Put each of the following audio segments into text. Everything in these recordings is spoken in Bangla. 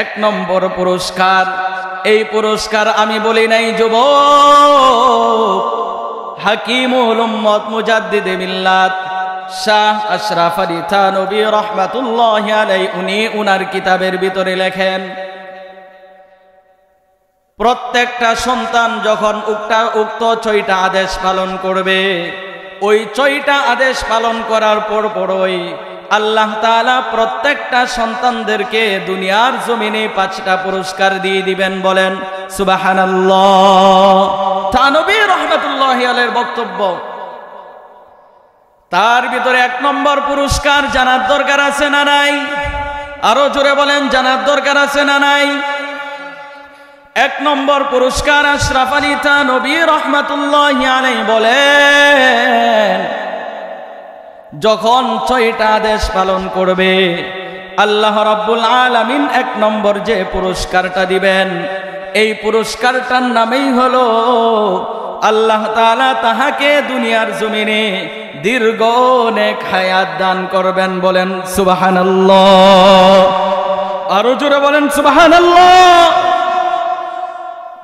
এক নম্বর পুরস্কার, এই পুরস্কার আমি বলি নাই যুবক, হাকিমুল উম্মত মুজাদ্দিদে মিল্লাত শাহ আশরাফ আলী থানভী রাহমাতুল্লাহি আলাইহি উনি উনার কিতাবের ভিতরে লেখেন, প্রত্যেকটা সন্তান যখন উক্ত 6টা আদেশ পালন করবে, ওই 6টা আদেশ পালন করার পরই আল্লাহ তাআলা প্রত্যেকটা সন্তানদেরকে দুনিয়ার জমিনে 5টা পুরস্কার দিয়ে দিবেন। বলেন সুবহানাল্লাহ। থানভী রাহমাতুল্লাহি আলাইহির বক্তব্য, তার ভিতরে 1 নম্বর পুরস্কার জানার দরকার আছে না নাই? আরো জোরে বলেন, জানার দরকার আছে না নাই? 1 নম্বর পুরস্কার আশরাফ আলী থানভী রাহমাতুল্লাহি আলাইহি বলেন, যখন 6টা আদেশ পালন করবে আল্লাহ রাব্বুল আলামিন 1 নম্বর যে পুরস্কারটা দিবেন, এই পুরস্কারটার নামেই হলো আল্লাহ তাআলা তাহাকে দুনিয়ার জমিনে দীর্ঘ নেক হায়াত দান করবেন। বলেন সুবহানাল্লাহ। আরো জোরে বলেন সুবহানাল্লাহ।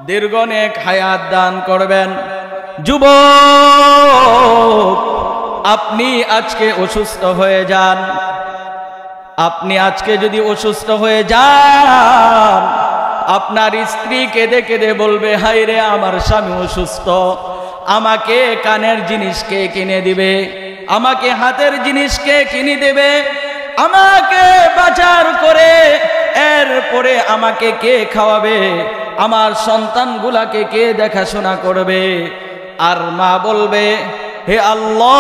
দীর্ঘ নেক হায়াত দান করবেন। যুবক, আপনি আজকে অসুস্থ হয়ে যান, আপনি আজকে যদি অসুস্থ হয়ে যান, আপনার স্ত্রী কেঁদে কেঁদে বলবে, হায় রে আমার স্বামী অসুস্থ, আমাকে কানের জিনিস কে কিনে দিবে, আমাকে হাতের জিনিস কে কিনে দেবে, আমাকে বাজার করে এরপরে আমাকে কে খাওয়াবে, আমার সন্তানগুলাকে কে দেখাশোনা করবে? আর মা বলবে, হে আল্লাহ,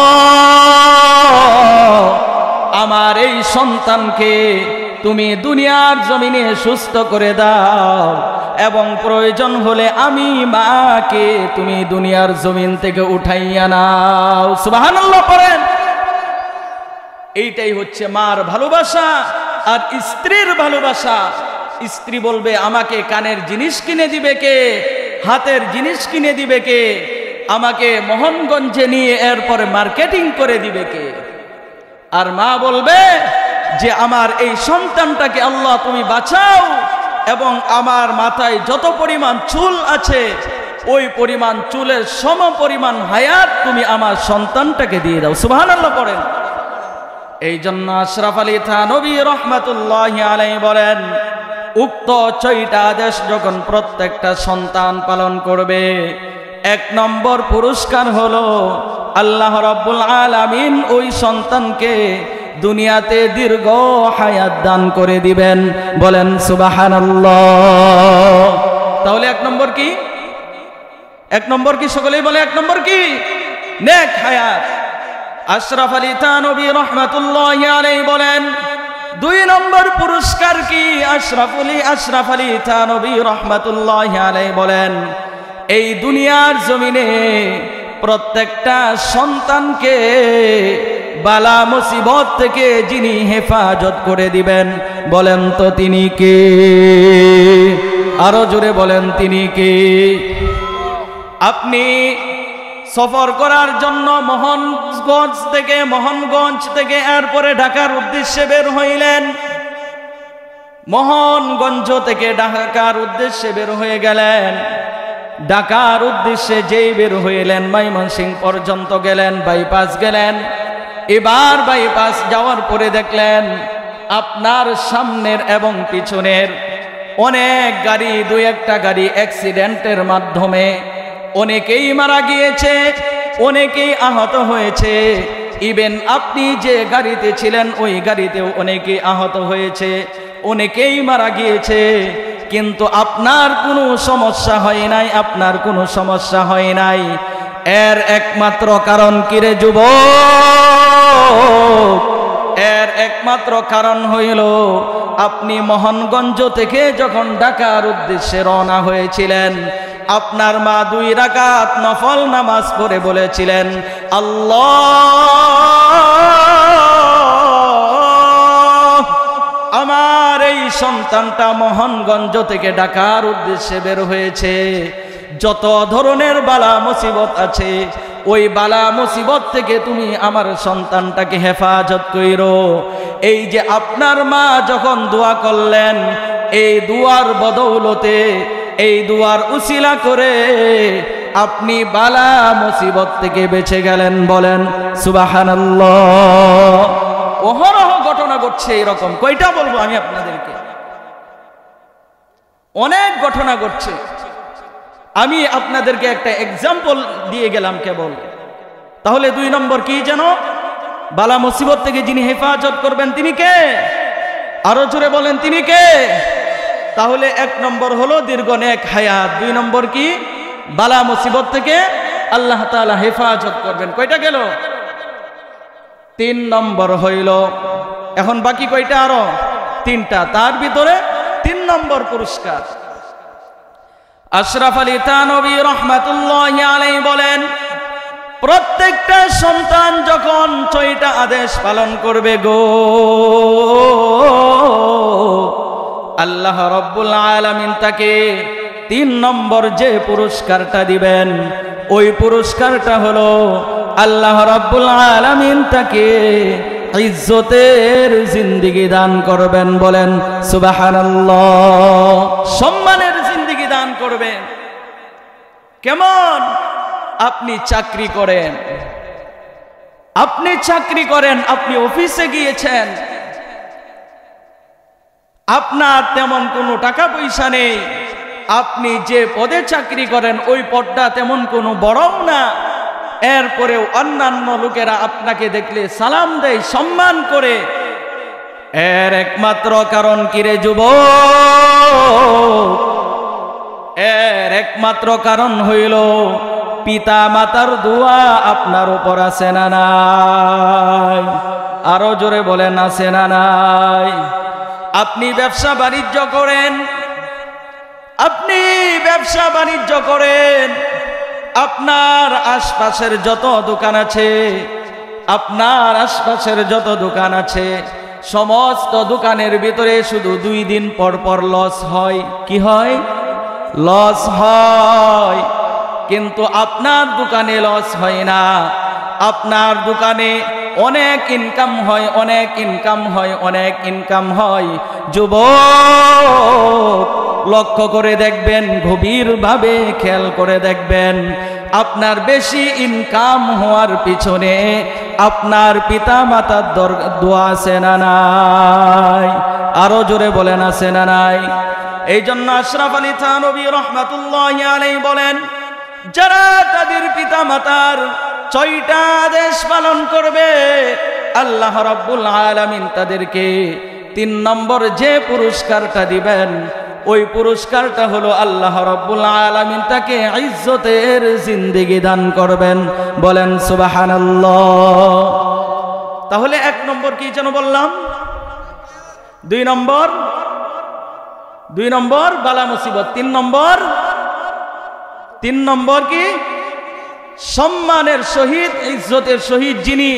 আমার এই সন্তানকে তুমি দুনিয়ার জমিনে সুস্থ করে দাও, এবং প্রয়োজন হলে আমি মাকে তুমি দুনিয়ার জমিন থেকে উঠাইয়া নাও। সুবহানাল্লাহ পড়েন। এইটাই হচ্ছে মার ভালোবাসা আর স্ত্রীর ভালোবাসা। স্ত্রী বলবে, আমাকে কানের জিনিস কিনে দিবে কে, হাতের জিনিস কিনে দিবে কে, আমাকে মোহনগঞ্জে নিয়ে এরপরে মার্কেটিং করে দিবে কে? আর মা বলবে যে আমার এই সন্তানটাকে আল্লাহ তুমি বাঁচাও, এবং আমার মাথায় যত পরিমাণ চুল আছে ওই পরিমাণ চুলের সম পরিমাণ হায়াত তুমি আমার সন্তানটাকে দিয়ে দাও। সুবহানাল্লাহ পড়েন। এই জন্য আশরাফ আলী থানভী রাহমাতুল্লাহি আলাইহি বলেন, উক্ত 6টা আদেশ যখন প্রত্যেকটা সন্তান পালন করবে, 1 নম্বর পুরস্কার হলো আল্লাহ রাব্বুল আলামিন ওই সন্তানকে দুনিয়াতে দীর্ঘ হায়াত দান করে দিবেন। বলেন সুবহানাল্লাহ। তাহলে 1 নম্বর কি? 1 নম্বর কি? সকলেই বলে 1 নম্বর কি? নেক হায়াত। আশরাফ আলী থানভী রাহমাতুল্লাহি আলাইহি বলেন, 2 নম্বর পুরস্কার কি? আশরাফ আলী থানভী রাহমাতুল্লাহি আলাইহি বলেন, এই দুনিয়ার জমিনে প্রত্যেকটা সন্তানকে বালা মুসিবত থেকে যিনি হেফাজত করে দিবেন, বলেন তো তিনি কে? আরো জোরে বলেন, তিনি কে? আপনি সফর করার জন্য মোহনগঞ্জ থেকে এরপরে ঢাকার উদ্দেশ্যে বের হইলেন, মোহনগঞ্জ থেকে ঢাকার উদ্দেশ্যে বের হয়ে গেলেন। ঢাকার উদ্দেশ্যে যেই বের হইলেন, ময়মনসিংহ পর্যন্ত গেলেন, বাইপাস গেলেন। এবার বাইপাস যাওয়ার পরে দেখলেন আপনার সামনের এবং পিছনের অনেক গাড়ি, 2-1টা গাড়ি অ্যাক্সিডেন্টের মাধ্যমে অনেকেই মারা গিয়েছে, অনেকেই আহত হয়েছে। ইভেন আপনি যে গাড়িতে ছিলেন ওই গাড়িতেও অনেকেই আহত হয়েছে, অনেকেই মারা গিয়েছে, কিন্তু আপনার কোনো সমস্যা হয় নাই, আপনার কোনো সমস্যা হয় নাই। এর একমাত্র কারণ কি রে যুবক? এর একমাত্র কারণ হইল আপনি মোহনগঞ্জ থেকে যখন ঢাকার উদ্দেশ্যে রওনা হয়েছিলেন, আপনার মা 2 রাকাত নফল নামাজ পড়ে বলেছিলেন, আল্লাহ, আমার এই সন্তানটা মোহনগঞ্জ থেকে ঢাকার উদ্দেশ্যে বের হয়েছে, যত ধরনের বালা মুসিবত আছে ওই বালা মুসিবত থেকে তুমি আমার সন্তানটাকে হেফাজত কইরো। এই যে আপনার মা যখন দোয়া করলেন, এই দুয়ার বদৌলতে, এই দুয়ার উসিলা করে আপনি বালা মুসিবত থেকে বেঁচে গেলেন। বলেন সুবহানাল্লাহ। অহরহ ঘটনা ঘটছে এরকম। কয়টা বলবো আমি আপনাদেরকে? অনেক ঘটনা ঘটছে। আমি আপনাদেরকে একটা এক্সাম্পল দিয়ে গেলাম কেবল। তাহলে 2 নম্বর কি যেন? বালা মুসিবত থেকে যিনি হেফাজত করবেন তিনি কে? আরো জোরে বলেন, তিনি কে? তাহলে 1 নম্বর হলো দীর্ঘ নেক হায়াত। 2 নম্বর কি? বালা মুসিবত থেকে আল্লাহ তাআলা হেফাজত করবেন। কয়টা গেল? 3 নম্বর হইল। এখন বাকি কয়টা? আরো 3টা। তার ভিতরে 3 নম্বর পুরস্কার। আশরাফ আলী থানভী রাহমাতুল্লাহি আলাইহি বলেন, প্রত্যেকটা সন্তান যখন 6টা আদেশ পালন করবে গো, আল্লাহ রাব্বুল আলামিন তাকে 3 নম্বর যে পুরস্কারটা দিবেন, ওই পুরস্কারটা হলো আল্লাহ রাব্বুল আলামিন তাকে ইজ্জতের জিন্দেগি দান করবেন। বলেন সুবহানাল্লাহ। সম্মানের জিন্দেগি দান করবেন। কেমন? আপনি চাকরি করেন, আপনি অফিসে গিয়েছেন, আপনার তেমন কোনো টাকা পয়সা নেই, আপনি যে পদে চাকরি করেন ওই পদটা তেমন কোনো বড়ও না, এরপরেও অন্যান্য লোকেরা আপনাকে দেখলে সালাম দেয়, সম্মান করে। এর একমাত্র কারণ কি রে যুবক? এর একমাত্র কারণ হইল পিতা মাতার দোয়া আপনার উপর আছে না নাই? আরো জোরে বলেন, আছে না নাই? আপনি ব্যবসা বাণিজ্য করেন, আপনার আশপাশের যত দোকান আছে, সমস্ত দোকানের ভিতরে শুধু 2 দিন পর পর লস হয়। কি হয়? লস হয়। কিন্তু আপনার দোকানে লস হয় না। আপনার দোকানে অনেক ইনকাম হয়। যুবক, লক্ষ্য করে দেখবেন, গভীরভাবে খেয়াল করে দেখবেন, আপনার বেশি ইনকাম হওয়ার পিছনে আপনার পিতা মাতার দোয়া আছে না নাই? আরো জোরে বলেন, আছে না নাই? এই জন্য আশরাফ আলী থানভী রাহমাতুল্লাহি আলাইহি বলেন, যারা তাদের পিতা মাতার 6টা আদেশ পালন করবে, আল্লাহ রাব্বুল আলামিন তাদেরকে 3 নম্বর যে পুরস্কারটা দিবেন, ওই পুরস্কারটা হলো আল্লাহ রাব্বুল আলামিন তাকে ইজ্জতের জিন্দেগি দান করবেন। বলেন সুবহানাল্লাহ। তাহলে 1 নম্বর কি যেন বললাম? 2 নম্বর বালা মুসিবত। 3 নম্বর কি? সম্মানের সহিত, ইজ্জতের সহিত যিনি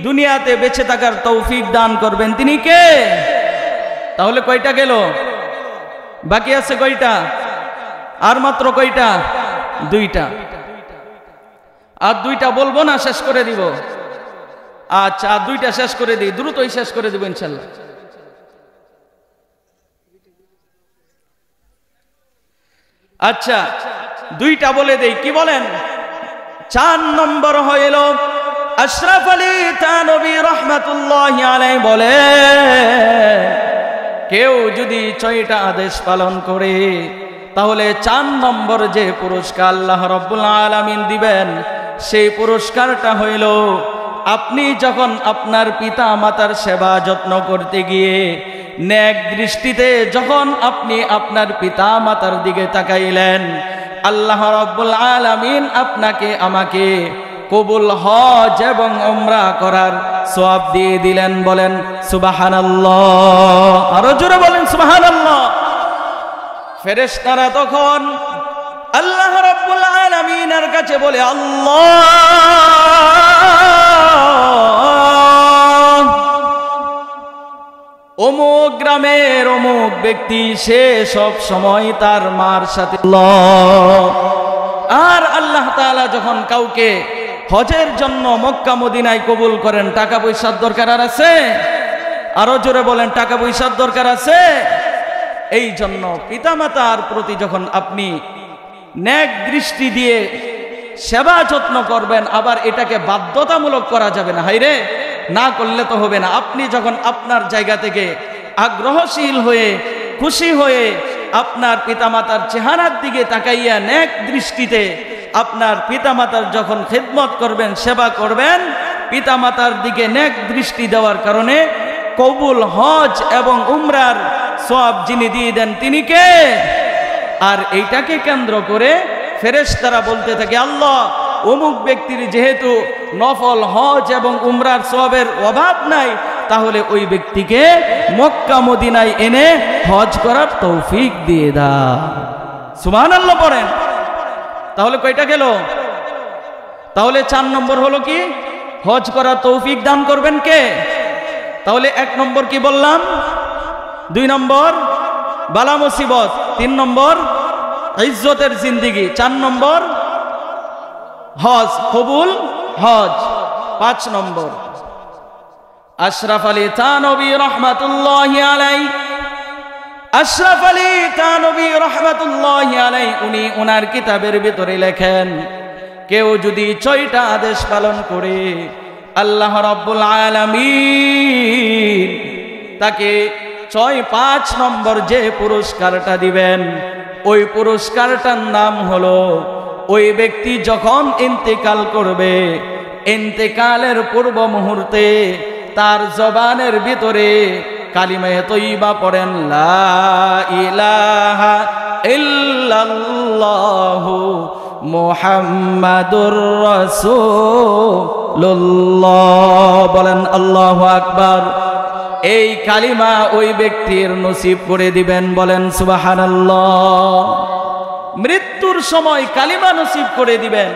দুনিয়াতে বেঁচে থাকার তৌফিক দান করবেন তিনি কে? তাহলে কয়টা গেল? বাকি আছে কয়টা? আর মাত্র কয়টা? 2টা। আর 2টা বলবো না, শেষ করে দিব। আচ্ছা, আর 2টা শেষ করে দিই, দ্রুতই শেষ করে দিব ইনশাল্লাহ। আচ্ছা, 2টা বলে দেই। কি বলেন? 4 নম্বর হইল আশরাফ আলী থানভী রাহমাতুল্লাহি আলাইহি বলে, কেউ যদি 6টা আদেশ পালন করে, তাহলে 4 নম্বর যে পুরস্কার আল্লাহ রাব্বুল আলামিন দিবেন, সেই পুরস্কারটা হইল আপনি যখন আপনার পিতা মাতার সেবা যত্ন করতে গিয়ে নেক দৃষ্টিতে যখন আপনি আপনার পিতা মাতার দিকে তাকাইলেন, আল্লাহ রাব্বুল আলামিন আপনাকে আমাকে কবুল হজ এবং উমরা করার সওয়াব দিয়ে দিলেন। বলেন সুবহানাল্লাহ। আরো জোরে বলেন সুবহানাল্লাহ। ফেরেশতারা তখন আল্লাহ রাব্বুল আলামিনের কাছে বলে, আল্লাহ, অমুক গ্রামের অমুক ব্যক্তি, সে সব সময় তার মার সাথে। আর আল্লাহ তাআলা যখন কাউকে হজের জন্য মক্কা মদিনায় কবুল করেন, টাকা পয়সার দরকার আর আছে? আরো জোরে বলেন, টাকা পয়সার দরকার আছে? এই জন্য পিতামাতার প্রতি যখন আপনি ন্যাক দৃষ্টি দিয়ে সেবা যত্ন করবেন, আবার এটাকে বাধ্যতামূলক করা যাবে না। হাইরে, না করলে তো হবে না। আপনি যখন আপনার জায়গা থেকে আগ্রহশীল হয়ে খুশি হয়ে আপনার পিতামাতার চেহারার দিকে তাকাইয়া ন্যাক দৃষ্টিতে আপনার পিতামাতার যখন খেদমত করবেন, সেবা করবেন, পিতামাতার দিকে ন্যাক দৃষ্টি দেওয়ার কারণে কবুল হজ এবং উমরার সওয়াব যিনি দিয়ে দেন তিনি কে? আর এইটাকে কেন্দ্র করে ফেরেশতারা বলতে থাকে, আল্লাহ অমুক ব্যক্তির যেহেতু নফল হজ এবং উমরার সওয়াবের অভাব নাই, তাহলে ওই ব্যক্তিকে মক্কা মদিনায় এনে হজ করার তৌফিক দিয়ে দাও। সুবহানাল্লাহ পড়েন। তাহলে কয়টা গেল? তাহলে 4 নম্বর হলো কি? হজ করার তৌফিক দান করবেন কে? তাহলে 1 নম্বর কি বললাম? 2 নম্বর বালা মুসিবত, 3 নম্বর ইজ্জতের জিন্দেগি, 4 নম্বর হজ, কবুল হজ, 5 নম্বর আশরাফ আলী থানভী রহমাতুল্লাহি আলাইহি, আশরাফ আলী থানভী রহমাতুল্লাহি আলাইহি উনি ওনার কিতাবের ভিতরে লেখেন, কেউ যদি 6টা আদেশ পালন করে আল্লাহ রাব্বুল আলামিন তাকে 5 নম্বর যে পুরস্কারটা দিবেন, ওই পুরস্কারটার নাম হলো ওই ব্যক্তি যখন ইন্তেকাল করবে, ইন্তেকালের পূর্ব মুহূর্তে তার জবানের ভিতরে কালিমায়ে তয়্যিবা পড়েন, লা ইলাহা ইল্লাল্লাহু মুহাম্মাদুর রাসূলুল্লাহ, বলেন আল্লাহু আকবার। এই কালিমা ওই ব্যক্তির নসিব করে দিবেন, বলেন সুবহানাল্লাহ। মৃত্যুর সময় কালিমা নসিব করে দিবেন।